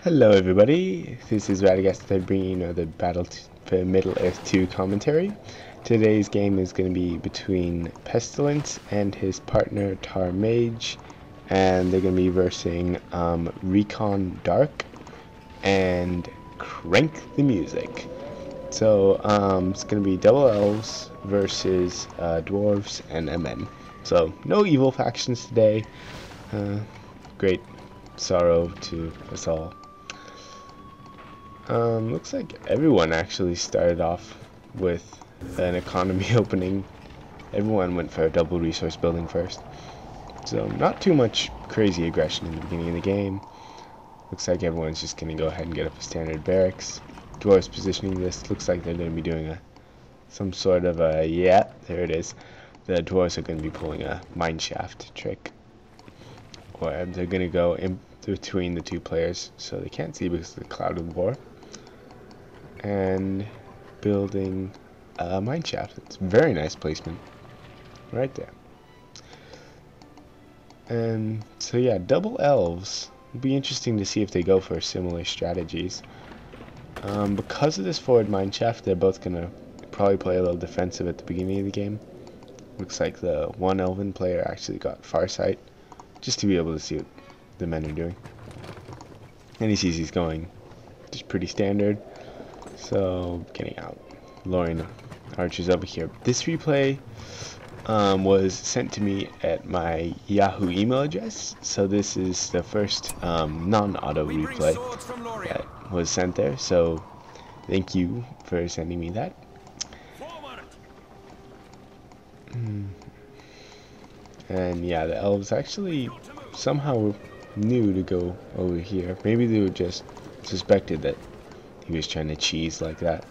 Hello everybody, this is Radagast bringing you another Battle for Middle-earth 2 commentary. Today's game is going to be between Pestilence and his partner MaGe, and they're going to be versing RECON Dark and Crank the Music. So it's going to be double elves versus dwarves and men. So no evil factions today. Great sorrow to us all. Looks like everyone actually started off with an economy opening. Everyone went for a double resource building first. So not too much crazy aggression in the beginning of the game. Looks like everyone's just going to go ahead and get up a standard barracks. Dwarves positioning this. Looks like they're going to be doing some sort of a, yeah, there it is. The dwarves are going to be pulling a mineshaft trick. Or they're going to go in between the two players so they can't see because of the cloud of war. And building a mineshaft. It's very nice placement right there. And so yeah, double elves. It'd be interesting to see if they go for similar strategies. Because of this forward mineshaft, they're both gonna probably play a little defensive at the beginning of the game. Looks like the one elven player actually got farsight just to be able to see what the men are doing. And he sees he's going just pretty standard. So getting out, luring archers over here. This replay was sent to me at my Yahoo email address. So this is the first non-auto replay that was sent there. So thank you for sending me that. And yeah, the elves actually somehow knew to go over here. Maybe they were just suspected that he was trying to cheese like that.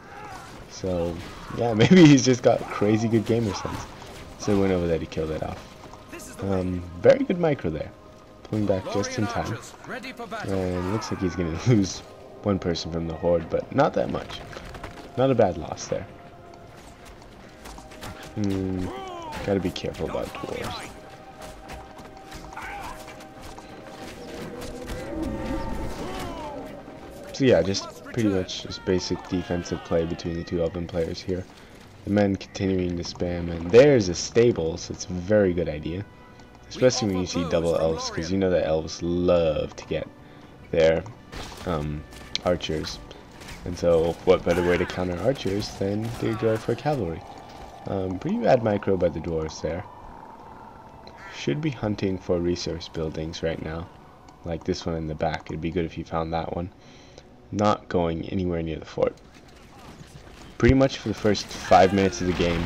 So yeah, maybe he's just got crazy good gamer sense. So he went over there to kill that off. Very good micro there. Pulling back just in time. And looks like he's going to lose one person from the horde, but not that much. Not a bad loss there. Gotta be careful about dwarves. So yeah, just pretty much just basic defensive play between the two elven players here. The men continuing to spam, and there's a stable, so it's a very good idea. Especially when you see double elves, because you know that elves love to get their archers. And so what better way to counter archers than to go for cavalry. Pretty bad micro by the dwarves there. Should be hunting for resource buildings right now. Like this one in the back, it'd be good if you found that one. Not going anywhere near the fort. Pretty much for the first 5 minutes of the game,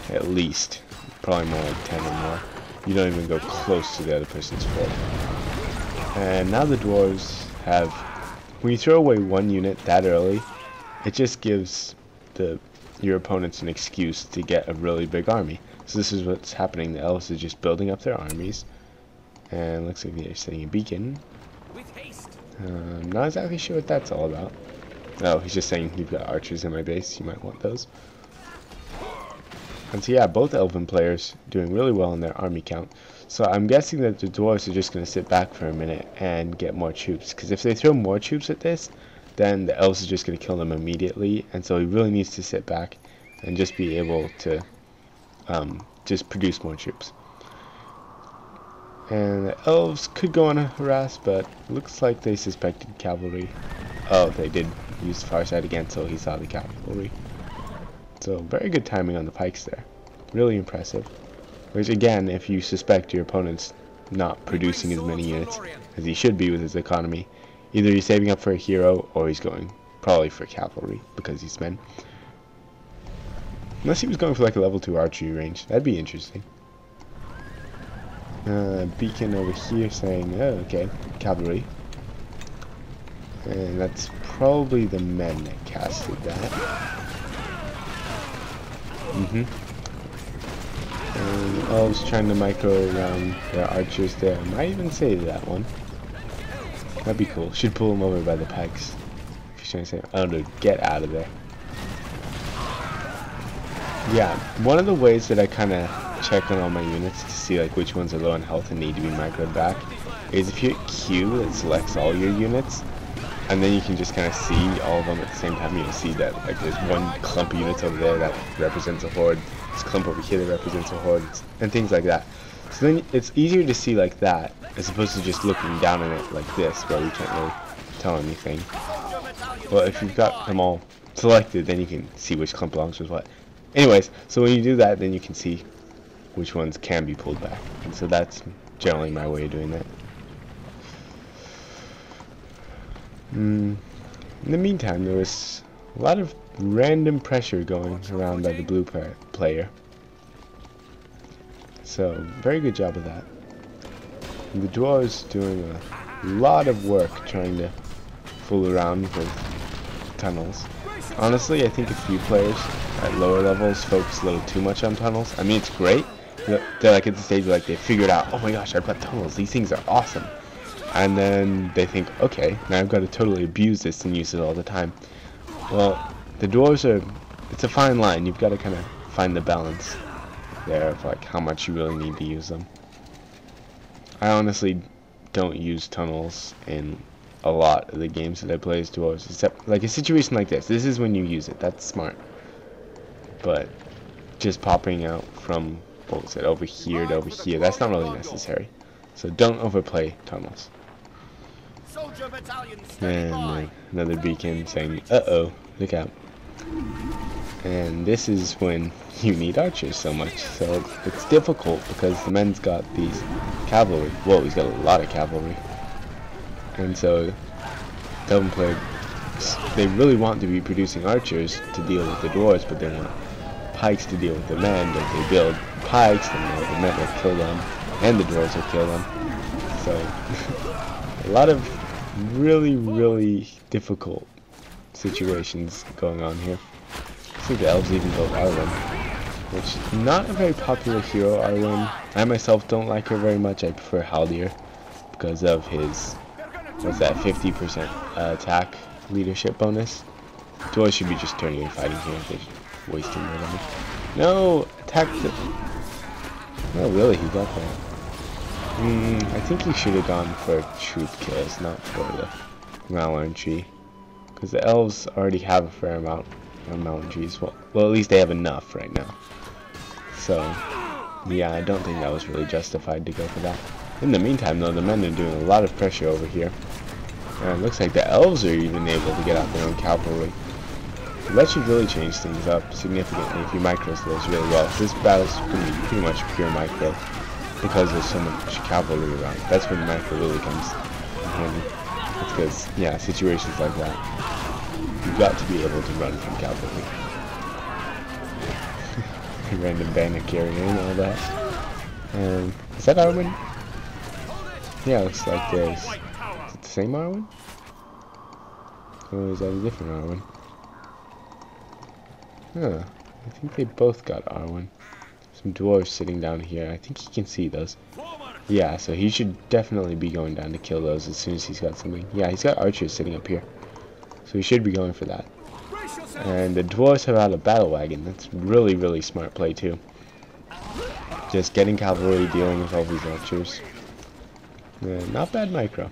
at least, probably more like 10 or more, you don't even go close to the other person's fort. And now the dwarves have, when you throw away one unit that early, it just gives your opponents an excuse to get a really big army. So this is what's happening. The elves are just building up their armies, and looks like they're setting a beacon. I'm not exactly sure what that's all about. Oh, he's just saying you've got archers in my base, you might want those. And so yeah, both elven players doing really well in their army count. So I'm guessing that the dwarves are just going to sit back for a minute and get more troops. Because if they throw more troops at this, then the elves are just going to kill them immediately. And so he really needs to sit back and just be able to just produce more troops. And the elves could go on a harass, but looks like they suspected cavalry. Oh, they did use farsight again, so he saw the cavalry. So very good timing on the pikes there. Really impressive. Which again, if you suspect your opponent's not producing as many units as he should be with his economy, either he's saving up for a hero or he's going probably for cavalry because he's men. Unless he was going for like a level 2 archery range. That'd be interesting. Beacon over here saying, oh, okay, cavalry. And that's probably the men that casted that. And elves trying to micro around their archers there. I might even save that one. That'd be cool. Should pull them over by the pegs. If you're trying to say, oh no, get out of there. Yeah, one of the ways that I kind of check on all my units to see like which ones are low on health and need to be microed back is if you hit Q that selects all your units, and then you can just kind of see all of them at the same time. You'll see that like there's one clump of units over there that represents a horde, this clump over here that represents a horde, and things like that. So then it's easier to see like that as opposed to just looking down on it like this, where you can't really tell anything. Well, if you've got them all selected, then you can see which clump belongs with what. Anyways, so when you do that, then you can see which ones can be pulled back, and so that's generally my way of doing that. In the meantime, there was a lot of random pressure going around by the blue player. So, very good job of that. And the dwarves doing a lot of work trying to fool around with tunnels. Honestly, I think a few players at lower levels focus a little too much on tunnels. I mean, it's great. They're like at the stage where like they figured out, oh my gosh, I've got tunnels. These things are awesome. And then they think, okay, now I've got to totally abuse this and use it all the time. Well, the dwarves are, it's a fine line. You've got to kind of find the balance there of like how much you really need to use them. I honestly don't use tunnels in a lot of the games that I play as dwarves, except like a situation like this. This is when you use it. That's smart. But just popping out from, what was it, over here to over here, that's not really necessary. So don't overplay tunnels. And another beacon saying, uh-oh, look out. And this is when you need archers so much. So it's difficult because the men's got these cavalry. Whoa, he's got a lot of cavalry. And so Delvin players, they really want to be producing archers to deal with the dwarves, but they want pikes to deal with the men. If they build pikes, then the men will kill them, and the dwarves will kill them. So a lot of really difficult situations going on here. I think the elves even built Arwen, which is not a very popular hero. Arwen, I myself don't like her very much. I prefer Haldir because of his, what's that, 50% attack leadership bonus. Dwarves should be just turning and fighting here. They're just wasting their money. No, attack the. No, really, he got that. I think he should have gone for troop kills, not for the mountain tree, because the elves already have a fair amount of mountain trees. Well, at least they have enough right now. So, yeah, I don't think that was really justified to go for that. In the meantime, though, the men are doing a lot of pressure over here, and it looks like the elves are even able to get out their own cavalry. So that should really change things up significantly if you micros those really well. This battle's going to be pretty much pure micro, because there's so much cavalry around. That's when micro really comes in handy. It's because, yeah, situations like that, you've got to be able to run from cavalry. Random bandit carrying all that. Is that Arwen? Yeah, it looks like there's... Is it the same Arwen? Or is that a different Arwen? Huh. I think they both got Arwen. Some dwarves sitting down here. I think he can see those. Yeah, so he should definitely be going down to kill those as soon as he's got something. Yeah, he's got archers sitting up here. So he should be going for that. And the dwarves have out a battle wagon. That's really smart play too. Just getting cavalry, dealing with all these archers. Not bad micro.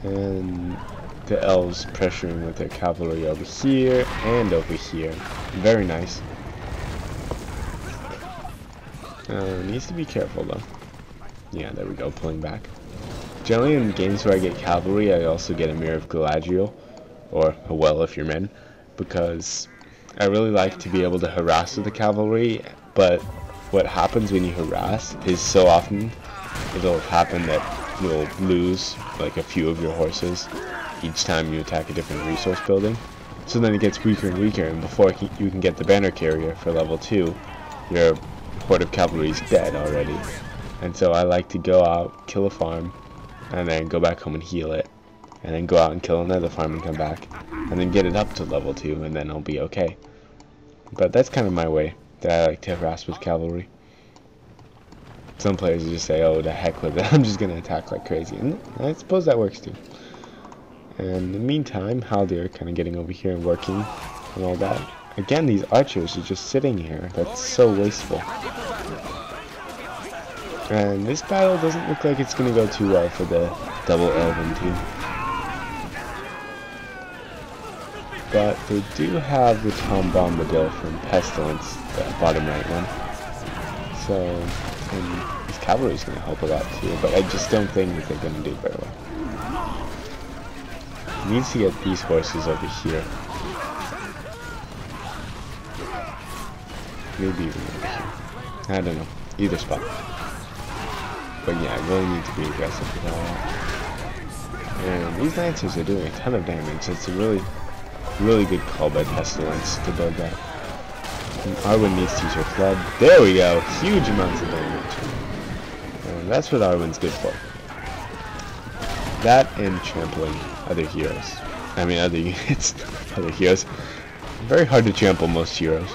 And the elves pressuring with their cavalry over here and over here. Very nice. Needs to be careful though. Yeah, there we go, pulling back. Generally in games where I get cavalry, I also get a Mirror of Galadriel, or a Well if you're men, because I really like to be able to harass with the cavalry, but what happens when you harass is so often it'll happen that you'll lose like a few of your horses each time you attack a different resource building. So then it gets weaker and weaker, and before you can get the banner carrier for level 2, your horde of cavalry is dead already. And so I like to go out, kill a farm, and then go back home and heal it, and then go out and kill another farm and come back, and then get it up to level 2, and then I'll be okay. But that's kind of my way that I like to harass with cavalry. Some players just say, oh, the heck with it, I'm just going to attack like crazy, and I suppose that works too. And in the meantime, Haldir kind of getting over here and working and all that. Again, these archers are just sitting here. That's so wasteful. And this battle doesn't look like it's going to go too well for the double elven team. but they do have the Tom Bombadil from Pestilence, the bottom right one. So, and his cavalry is going to help a lot too, but I just don't think that they're going to do very well. He needs to get these horses over here. Maybe even over here. I don't know. Either spot. But yeah, I really need to be aggressive with all that. And these Lancers are doing a ton of damage. It's a really good call by Pestilence to build that. And Arwen needs to use her flood. There we go! Huge amounts of damage. And that's what Arwen's good for. That and trampling other heroes. I mean other units. Other heroes. Very hard to trample most heroes.